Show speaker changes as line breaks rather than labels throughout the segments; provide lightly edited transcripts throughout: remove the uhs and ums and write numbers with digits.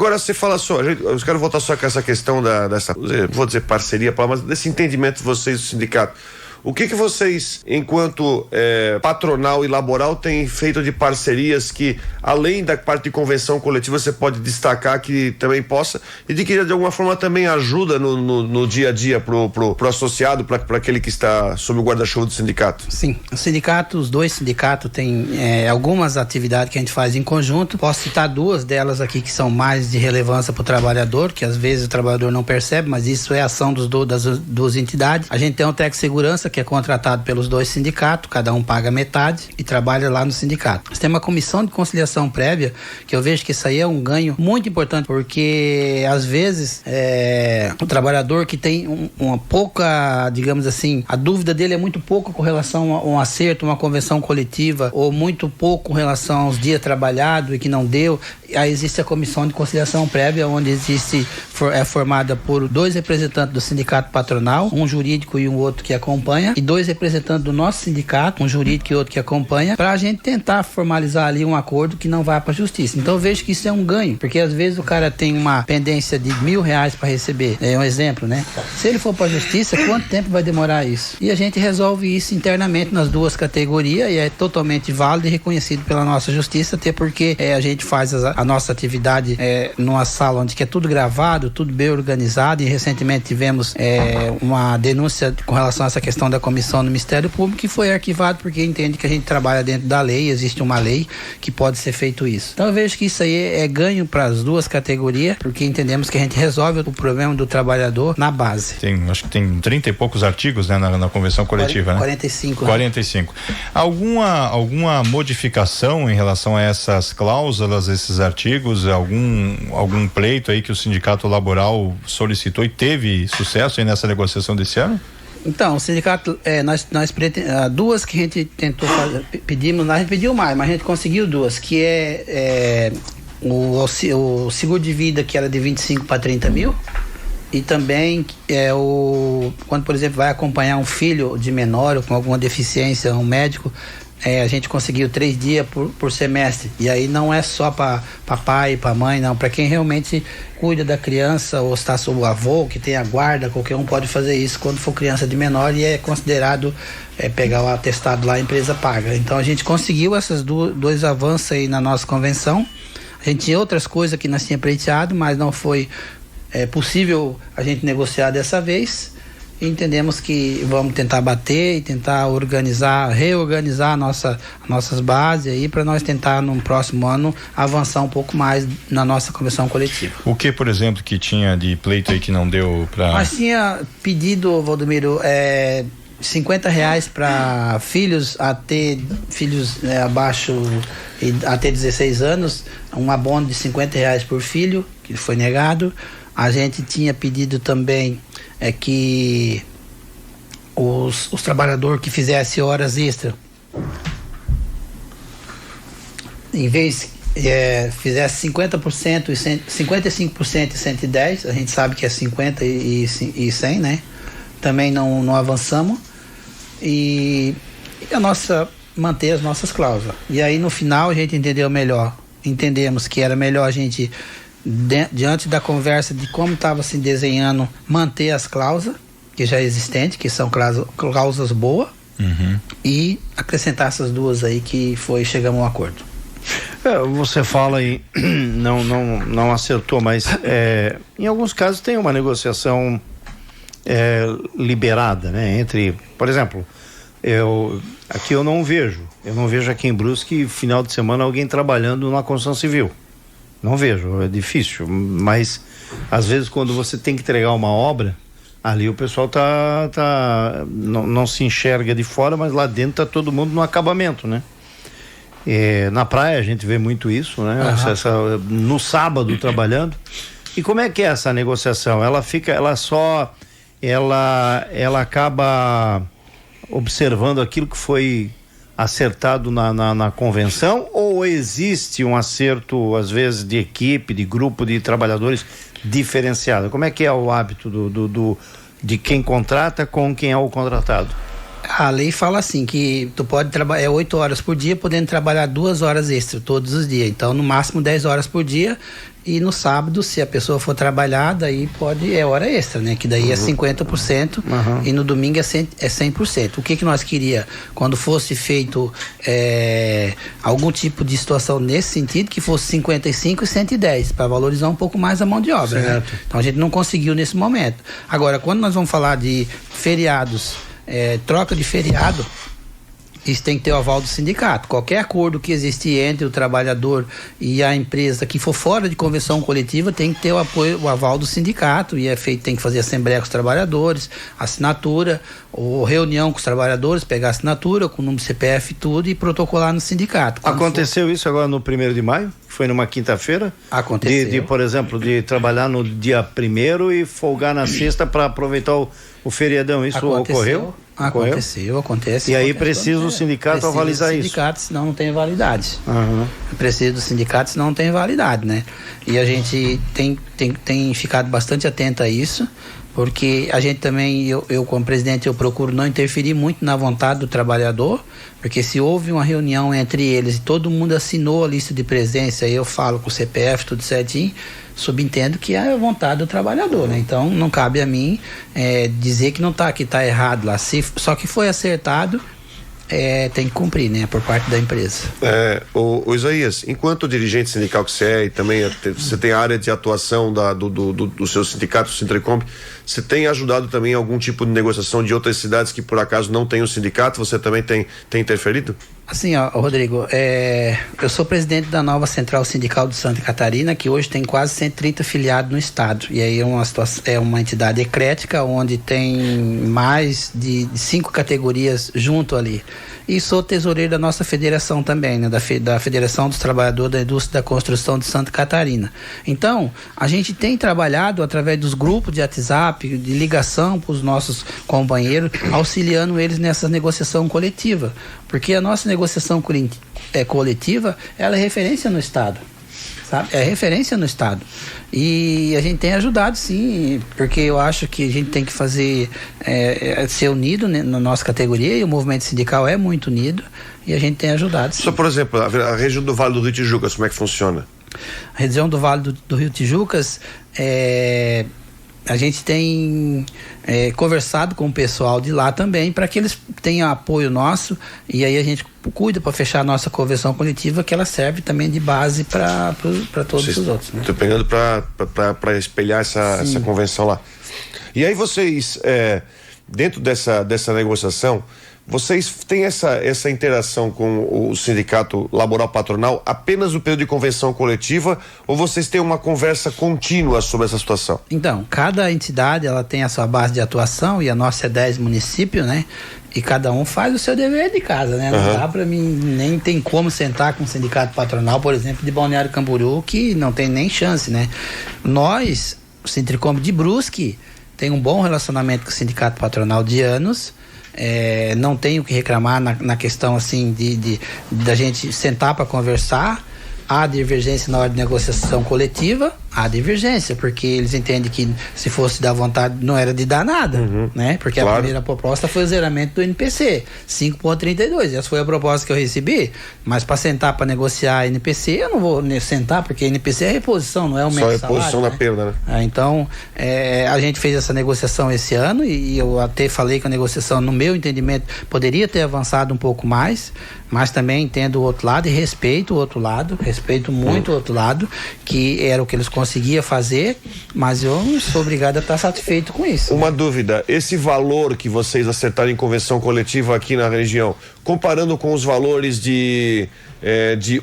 Agora você fala só, eu quero voltar só com essa questão dessa, vou dizer parceria, mas desse entendimento de vocês do sindicato. O que vocês, enquanto patronal e laboral, têm feito de parcerias que, além da parte de convenção coletiva, você pode destacar que também possa, e de que de alguma forma também ajuda no dia a dia pro associado, para aquele que está sob o guarda-chuva do sindicato?
Sim, os dois sindicatos têm algumas atividades que a gente faz em conjunto. Posso citar duas delas aqui que são mais de relevância para o trabalhador, que às vezes o trabalhador não percebe, mas isso é ação das duas entidades. A gente tem o Tec Segurança, que é contratado pelos dois sindicatos, cada um paga metade e trabalha lá no sindicato. Nós temos uma comissão de conciliação prévia, que eu vejo que isso aí é um ganho muito importante, porque às vezes o trabalhador que tem uma pouca, digamos assim, a dúvida dele é muito pouco com relação a um acerto, uma convenção coletiva, ou muito pouco com relação aos dias trabalhados e que não deu. Aí existe a comissão de conciliação prévia, onde é formada por dois representantes do sindicato patronal, um jurídico e um outro que acompanha, e dois representantes do nosso sindicato, um jurídico e outro que acompanha, para a gente tentar formalizar ali um acordo que não vá para a justiça. Então eu vejo que isso é um ganho, porque às vezes o cara tem uma pendência de R$1.000 para receber, é um exemplo, né? Se ele for para a justiça, quanto tempo vai demorar isso? E a gente resolve isso internamente nas duas categorias, e é totalmente válido e reconhecido pela nossa justiça, até porque a gente faz a nossa atividade numa sala onde que é tudo gravado, tudo bem organizado, e recentemente tivemos uma denúncia com relação a essa questão da comissão no Ministério Público, que foi arquivado porque entende que a gente trabalha dentro da lei, existe uma lei que pode ser feito isso. Então eu vejo que isso aí é ganho para as duas categorias, porque entendemos que a gente resolve o problema do trabalhador na base.
Acho que tem 30 e poucos artigos, né, na convenção coletiva,
45,
né? 45. Alguma modificação em relação a essas cláusulas, esses artigos, algum pleito aí que o sindicato laboral solicitou e teve sucesso aí nessa negociação desse ano?
Então, o sindicato, duas que a gente tentou fazer, a gente pediu mais, mas a gente conseguiu duas, que o seguro de vida, que era de 25 para 30 mil, e também quando, por exemplo, vai acompanhar um filho de menor ou com alguma deficiência, um médico, a gente conseguiu 3 dias por semestre, e aí não é só para pai e para mãe, não, para quem realmente cuida da criança, ou está sob o avô, que tem a guarda, qualquer um pode fazer isso quando for criança de menor, e é considerado pegar o atestado lá, a empresa paga. Então a gente conseguiu esses dois avanços aí na nossa convenção. A gente tinha outras coisas que nós tínhamos pleiteado, mas não foi possível a gente negociar dessa vez. Entendemos que vamos tentar bater e tentar reorganizar nossas bases aí, para nós tentar no próximo ano avançar um pouco mais na nossa convenção coletiva.
O que, por exemplo, que tinha de pleito aí que não deu para...
Nós tinha pedido, Valdomiro, R$50 para filhos abaixo até 16 anos, um abono de R$50 por filho, que foi negado. A gente tinha pedido também que os trabalhadores que fizessem horas extra, em vez fizesse 50% e 55% e 110, a gente sabe que é 50 e 100, né? Também não avançamos, e manter as nossas cláusulas. E aí no final a gente entendemos que era melhor a gente, diante da conversa de como estava se desenhando, manter as cláusulas que já existentes, que são cláusulas boas, e acrescentar essas duas aí que chegamos a um acordo.
Você fala aí, não acertou, mas em alguns casos tem uma negociação liberada, né? Entre, por exemplo, aqui eu não vejo aqui em Brusque, final de semana, alguém trabalhando na construção civil. Não vejo, é difícil, mas às vezes quando você tem que entregar uma obra, ali o pessoal não se enxerga de fora, mas lá dentro tá todo mundo no acabamento, né? Na praia a gente vê muito isso, né? No sábado trabalhando. E como é que é essa negociação? Ela acaba observando aquilo que foi acertado na convenção, ou existe um acerto, às vezes, de equipe, de grupo de trabalhadores diferenciado? Como é que é o hábito de quem contrata com quem é o contratado?
A lei fala assim, que tu pode trabalhar 8 horas por dia, podendo trabalhar 2 horas extra todos os dias. Então, no máximo 10 horas por dia. E no sábado, se a pessoa for trabalhar, daí é hora extra, né? Que daí é 50%, e no domingo é 100%. O que nós queria quando fosse feito algum tipo de situação nesse sentido, que fosse 55 e 110, para valorizar um pouco mais a mão de obra, né? Então a gente não conseguiu nesse momento. Agora, quando nós vamos falar de feriados, troca de feriado, isso tem que ter o aval do sindicato. Qualquer acordo que existir entre o trabalhador e a empresa que for fora de convenção coletiva tem que ter o aval do sindicato, e tem que fazer assembleia com os trabalhadores, assinatura, ou reunião com os trabalhadores, pegar assinatura com o número CPF e tudo, e protocolar no sindicato.
Aconteceu isso agora no 1º de maio? Foi numa quinta-feira?
Aconteceu.
Por exemplo, de trabalhar no dia 1º e folgar na sexta para aproveitar o feriadão. Isso ocorreu?
Acontece.
E aí precisa o sindicato avalizar isso.
Sindicato, senão não tem validade. Precisa do sindicato, senão não tem validade, né? E a gente tem ficado bastante atento a isso, porque a gente também, eu como presidente, eu procuro não interferir muito na vontade do trabalhador, porque se houve uma reunião entre eles e todo mundo assinou a lista de presença, aí eu falo com o CPF, tudo certinho, subentendo que é a vontade do trabalhador, né? Então não cabe a mim dizer que não tá, que tá errado lá. Só que foi acertado, tem que cumprir, né? Por parte da empresa.
O Isaías, enquanto dirigente sindical que você é, e também você tem a área de atuação do seu sindicato, o Sintricomp, você tem ajudado também em algum tipo de negociação de outras cidades que por acaso não tem o sindicato? Você também tem interferido?
Assim, Rodrigo, eu sou presidente da nova Central Sindical de Santa Catarina, que hoje tem quase 130 filiados no estado, e aí é uma entidade eclética, onde tem mais de 5 categorias junto ali. E sou tesoureiro da nossa federação também, né? Da Federação dos Trabalhadores da Indústria da Construção de Santa Catarina. Então, a gente tem trabalhado através dos grupos de WhatsApp, de ligação para os nossos companheiros, auxiliando eles nessa negociação coletiva. Porque a nossa negociação coletiva, ela é referência no estado. Sabe? É referência no estado. E a gente tem ajudado, sim, porque eu acho que a gente tem que fazer, ser unido, né, na nossa categoria, e o movimento sindical é muito unido, e a gente tem ajudado, sim.
Só, por exemplo, a região do Vale do Rio Tijucas, como é que funciona?
A região do Vale do Rio Tijucas, a gente tem conversado com o pessoal de lá também, para que eles tenham apoio nosso, e aí a gente cuida para fechar a nossa convenção coletiva, que ela serve também de base para todos os outros. Estou
pegando para espelhar essa convenção lá. E aí vocês, dentro dessa negociação, vocês têm essa interação com o sindicato laboral patronal apenas no período de convenção coletiva, ou vocês têm uma conversa contínua sobre essa situação?
Então, cada entidade ela tem a sua base de atuação, e a nossa é 10 municípios, né? E cada um faz o seu dever de casa, né? Não dá para mim, nem tem como sentar com o sindicato patronal, por exemplo, de Balneário Camboriú, que não tem nem chance, né? Nós, o Sintricomp de Brusque, tem um bom relacionamento com o sindicato patronal de anos. Não tenho o que reclamar na questão assim da gente sentar para conversar. Há divergência na hora de negociação coletiva, há divergência, porque eles entendem que se fosse dar vontade não era de dar nada, né? Porque a primeira proposta foi o zeramento do NPC, 5,32, essa foi a proposta que eu recebi, mas para sentar para negociar a NPC, eu não vou sentar, porque a NPC é reposição, não é aumento de salário. Só reposição,
né? Da perda, né?
Então, a gente fez essa negociação esse ano, e eu até falei que a negociação, no meu entendimento, poderia ter avançado um pouco mais, mas também entendo o outro lado e respeito o outro lado, respeito muito o outro lado, que era o que eles conseguiam fazer, mas eu não sou obrigado a estar satisfeito com isso.
Uma dúvida, esse valor que vocês acertaram em convenção coletiva aqui na região, comparando com os valores de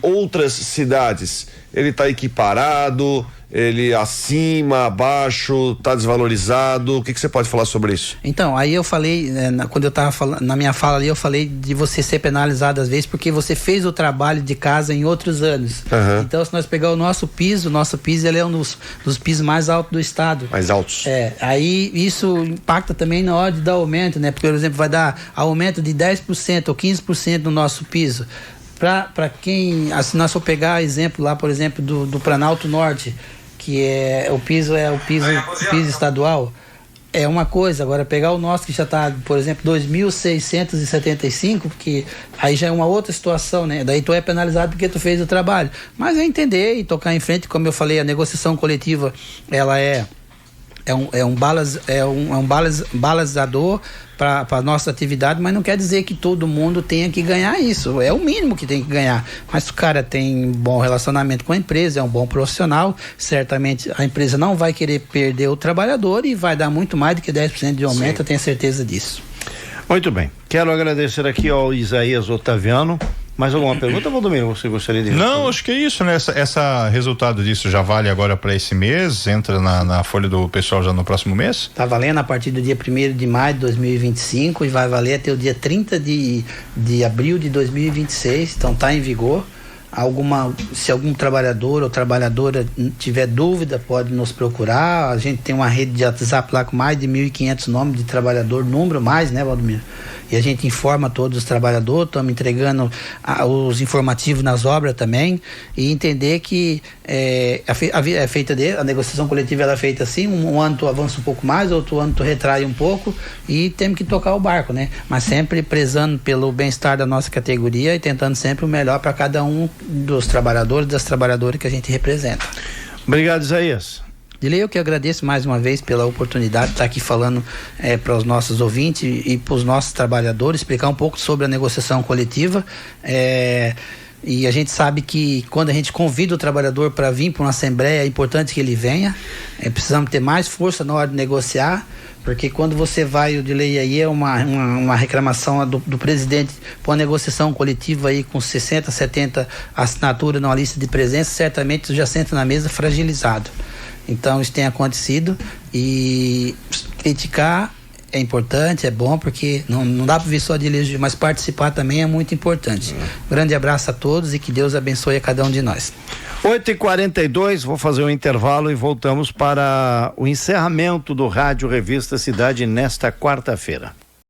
outras cidades, ele está equiparado, ele acima, abaixo, está desvalorizado? O que você pode falar sobre isso?
Então, aí eu falei, quando eu estava falando, na minha fala ali, eu falei de você ser penalizado às vezes porque você fez o trabalho de casa em outros anos. Então, se nós pegar o nosso piso ele é um dos pisos mais altos do estado. Mais altos. Aí isso impacta também na hora de dar aumento, né? Porque, por exemplo, vai dar aumento de 10% ou 15% no nosso piso. Para quem, se nós for pegar exemplo lá, por exemplo, do Planalto Norte, que o piso estadual, É uma coisa, agora pegar o nosso que já está, por exemplo, 2.675, porque aí já é uma outra situação, né? Daí tu é penalizado porque tu fez o trabalho. Mas é entender e tocar em frente, como eu falei, a negociação coletiva, ela é um balizador para a nossa atividade, mas não quer dizer que todo mundo tenha que ganhar isso. É o mínimo que tem que ganhar. Mas se o cara tem um bom relacionamento com a empresa, é um bom profissional, certamente a empresa não vai querer perder o trabalhador e vai dar muito mais do que 10% de aumento, eu tenho certeza disso.
Muito bem. Quero agradecer aqui ao Isaías Otaviano. Mais alguma pergunta, Valdomiro? Você gostaria de responder?
Não, acho que é isso, né? Essa resultado disso já vale agora para esse mês? Entra na folha do pessoal já no próximo mês?
Tá valendo a partir do dia 1º de maio de 2025 e vai valer até o dia 30 de abril de 2026. Então tá em vigor. Se algum trabalhador ou trabalhadora tiver dúvida, pode nos procurar. A gente tem uma rede de WhatsApp lá com mais de 1.500 nomes de trabalhador, número mais, né, Valdomiro? E a gente informa todos os trabalhadores, estamos entregando os informativos nas obras também, e entender que a negociação coletiva ela é feita assim, um ano tu avança um pouco mais, outro ano tu retrai um pouco, e temos que tocar o barco, né? Mas sempre prezando pelo bem-estar da nossa categoria e tentando sempre o melhor para cada um dos trabalhadores e das trabalhadoras que a gente representa.
Obrigado, Isaías.
Dilei, eu que agradeço mais uma vez pela oportunidade de estar aqui falando para os nossos ouvintes e para os nossos trabalhadores, explicar um pouco sobre a negociação coletiva. E a gente sabe que quando a gente convida o trabalhador para vir para uma assembleia, é importante que ele venha. Precisamos ter mais força na hora de negociar, porque quando você vai, o Dilei, aí é uma reclamação do presidente para uma negociação coletiva aí com 60, 70 assinaturas numa lista de presença, certamente você já senta na mesa fragilizado. Então isso tem acontecido e criticar é importante, é bom, porque não dá para vir só de elogio, mas participar também é muito importante. Grande abraço a todos e que Deus abençoe a cada um de nós.
8h42, vou fazer um intervalo e voltamos para o encerramento do Rádio Revista Cidade nesta quarta-feira.